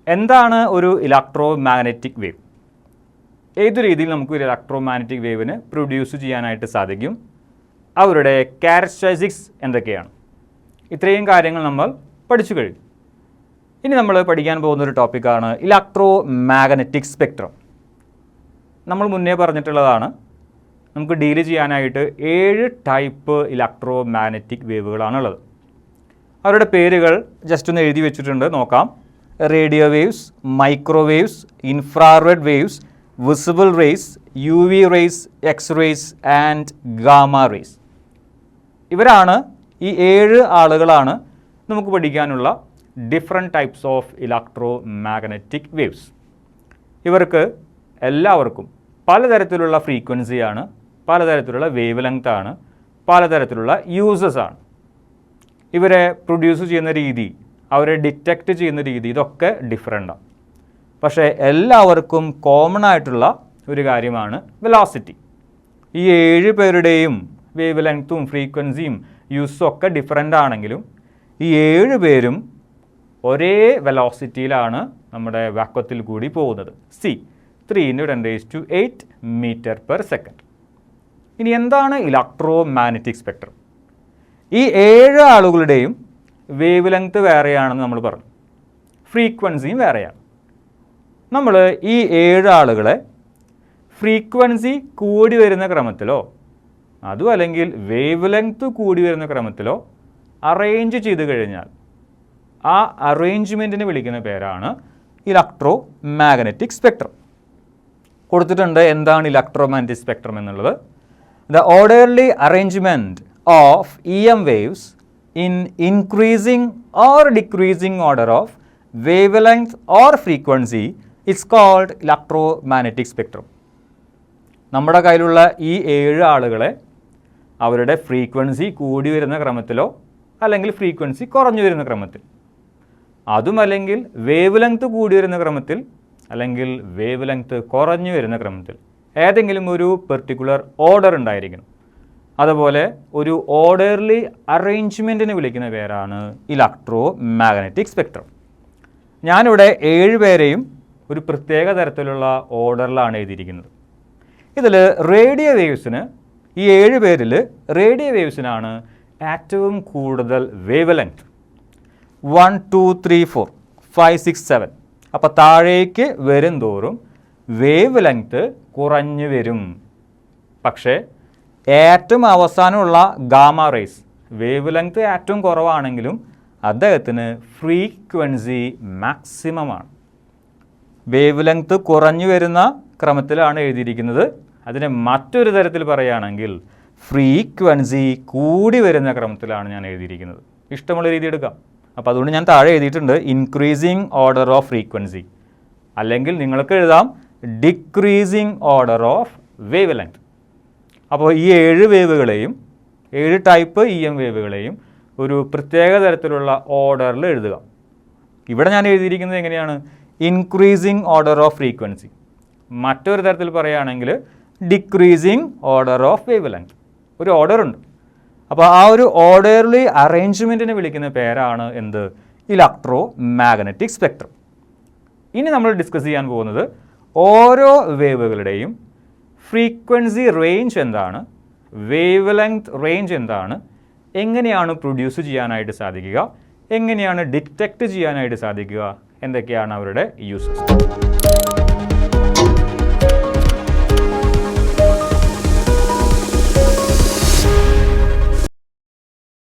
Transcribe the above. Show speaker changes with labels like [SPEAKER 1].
[SPEAKER 1] എന്താണ് ഒരു electro magnetic wave? ഏതു രീതിയിൽ നമുക്ക് ഒരു ഇലക്ട്രോ മാഗ്നറ്റിക് വേവിന് പ്രൊഡ്യൂസ് ചെയ്യാനായിട്ട് സാധിക്കും? അവരുടെ ക്യാരക്ടറിസ്റ്റിക്സ് എന്തൊക്കെയാണ്? ഇത്രയും കാര്യങ്ങൾ നമ്മൾ പഠിച്ചു കഴിഞ്ഞു. ഇനി നമ്മൾ പഠിക്കാൻ പോകുന്നൊരു ടോപ്പിക്കാണ് ഇലക്ട്രോ മാഗ്നറ്റിക് സ്പെക്ട്രം. നമ്മൾ മുന്നേ പറഞ്ഞിട്ടുള്ളതാണ്, നമുക്ക് ഡീൽ ചെയ്യാനായിട്ട് 7 ടൈപ്പ് ഇലക്ട്രോ മാഗ്നറ്റിക് വേവുകളാണുള്ളത്. അവരുടെ പേരുകൾ ജസ്റ്റ് ഒന്ന് എഴുതി വെച്ചിട്ടുണ്ട്, നോക്കാം. Radio waves, microwaves, infrared waves, visible rays, UV rays, X rays and gamma rays. ഇവരാണ് ഈ 7 ആളുകളാണ് നമുക്ക് പഠിക്കാനുള്ള different types of electromagnetic waves. ഇവർക്ക് എല്ലാവർക്കും പലതരത്തിലുള്ള ഫ്രീക്വൻസിയാണ്, പലതരത്തിലുള്ള വേവ് ലെങ്താണ്, പലതരത്തിലുള്ള യൂസസ് ആണ്. ഇവരെ പ്രൊഡ്യൂസ് ചെയ്യുന്ന രീതി, അവരെ ഡിറ്റക്റ്റ് ചെയ്യുന്ന രീതി, ഇതൊക്കെ ഡിഫറെൻ്റാണ്. പക്ഷേ എല്ലാവർക്കും കോമൺ ആയിട്ടുള്ള ഒരു കാര്യമാണ് വെലോസിറ്റി. ഈ 7 പേരുടെയും വേവ് ലെങ്ത്തും ഫ്രീക്വൻസിയും യൂസും ഒക്കെ ഡിഫറെൻ്റ് ആണെങ്കിലും ഈ 7 പേരും ഒരേ വെലോസിറ്റിയിലാണ് നമ്മുടെ വാക്വത്തിൽ കൂടി പോകുന്നത്. 3 × 10⁸ മീറ്റർ പെർ സെക്കൻഡ്. ഇനി എന്താണ് ഇലക്ട്രോ മാഗ്നറ്റിക് സ്പെക്ട്രം? ഈ 7 ആളുകളുടെയും വേവ് ലെങ്ത്ത് വേറെയാണെന്ന് നമ്മൾ പറഞ്ഞു, ഫ്രീക്വൻസിയും വേറെയാണ്. നമ്മൾ ഈ 7 ആളുകളെ ഫ്രീക്വൻസി കൂടി വരുന്ന ക്രമത്തിലോ അതും അല്ലെങ്കിൽ വേവ് ലെങ്ത്ത് കൂടി വരുന്ന ക്രമത്തിലോ അറേഞ്ച് ചെയ്ത് കഴിഞ്ഞാൽ ആ അറേഞ്ച്മെൻറ്റിനെ വിളിക്കുന്ന പേരാണ് ഇലക്ട്രോ മാഗ്നറ്റിക് സ്പെക്ട്രം. കൊടുത്തിട്ടുണ്ട് എന്താണ് ഇലക്ട്രോ മാഗ്നറ്റിക് സ്പെക്ട്രം എന്നുള്ളത്. The orderly arrangement of EM waves in increasing or decreasing order of wavelength or frequency is called electromagnetic spectrum. നമ്മുടെ കയ്യിലുള്ള ഈ 7 ആളുകളെ അവരുടെ ഫ്രീക്വൻസി കൂടി വരുന്ന ക്രമത്തിലോ അല്ലെങ്കിൽ ഫ്രീക്വൻസി കുറഞ്ഞു വരുന്ന ക്രമത്തിൽ, അതുമല്ലെങ്കിൽ വേവ് ലെങ്ത്ത് കൂടി വരുന്ന ക്രമത്തിൽ അല്ലെങ്കിൽ വേവ് ലെങ്ത്ത് കുറഞ്ഞു വരുന്ന ക്രമത്തിൽ ഏതെങ്കിലും ഒരു പെർട്ടിക്കുലർ ഓർഡർ ഉണ്ടായിരിക്കണം. അതുപോലെ ഒരു ഓർഡർലി അറേഞ്ച്മെൻറ്റിന് വിളിക്കുന്ന പേരാണ് ഇലക്ട്രോ മാഗ്നറ്റിക് സ്പെക്ട്രം. ഞാനിവിടെ 7 പേരെയും ഒരു പ്രത്യേക തരത്തിലുള്ള ഓർഡറിലാണ് എഴുതിയിരിക്കുന്നത്. ഇതിൽ റേഡിയോ വേവ്സിന്, ഈ 7 പേരിൽ റേഡിയോ വേവ്സിനാണ് ഏറ്റവും കൂടുതൽ വേവ് ലെങ്ത്. 1 2 3 4 5 6 7. അപ്പോൾ താഴേക്ക് വരും തോറും വേവ് ലെങ്ത്ത് കുറഞ്ഞു വരും. പക്ഷേ ഏറ്റവും അവസാനമുള്ള ഗാമ റേസ് വേവ് ലെങ്ത്ത് ഏറ്റവും കുറവാണെങ്കിലും അദ്ദേഹത്തിന് ഫ്രീക്വൻസി മാക്സിമമാണ്. വേവ് ലെങ്ത്ത് കുറഞ്ഞു വരുന്ന ക്രമത്തിലാണ് എഴുതിയിരിക്കുന്നത്. അതിനെ മറ്റൊരു തരത്തിൽ പറയുകയാണെങ്കിൽ ഫ്രീക്വൻസി കൂടി വരുന്ന ക്രമത്തിലാണ് ഞാൻ എഴുതിയിരിക്കുന്നത്. ഇഷ്ടമുള്ള രീതി എടുക്കാം. അപ്പോൾ അതുകൊണ്ട് ഞാൻ താഴെ എഴുതിയിട്ടുണ്ട് ഇൻക്രീസിങ് ഓർഡർ ഓഫ് ഫ്രീക്വൻസി, അല്ലെങ്കിൽ നിങ്ങൾക്ക് എഴുതാം decreasing order of wave length. അപ്പോൾ ഈ 7 വേവുകളെയും 7 ടൈപ്പ് EM വേവുകളെയും ഒരു പ്രത്യേക തരത്തിലുള്ള ഓർഡറിൽ എഴുതുക. ഇവിടെ ഞാൻ എഴുതിയിരിക്കുന്നത് എങ്ങനെയാണ്? Increasing order of frequency. മറ്റൊരു തരത്തിൽ പറയുകയാണെങ്കിൽ decreasing order of wave length. ഒരു ഓർഡർ ഉണ്ട്. അപ്പോൾ ആ ഒരു ഓർഡർലി അറേഞ്ച്മെൻറ്റിനെ വിളിക്കുന്ന പേരാണ് എന്ത്? Electro magnetic spectrum. ഇനി നമ്മൾ ഡിസ്കസ് ചെയ്യാൻ പോകുന്നത് ഓരോ വേവുകളുടെയും ഫ്രീക്വൻസി റേഞ്ച് എന്താണ്, വേവ് ലെങ്ത് റേഞ്ച് എന്താണ്, എങ്ങനെയാണ് പ്രൊഡ്യൂസ് ചെയ്യാനായിട്ട് സാധിക്കുക, എങ്ങനെയാണ് ഡിറ്റക്റ്റ് ചെയ്യാനായിട്ട് സാധിക്കുക, എന്തൊക്കെയാണ് അവരുടെ യൂസസ്.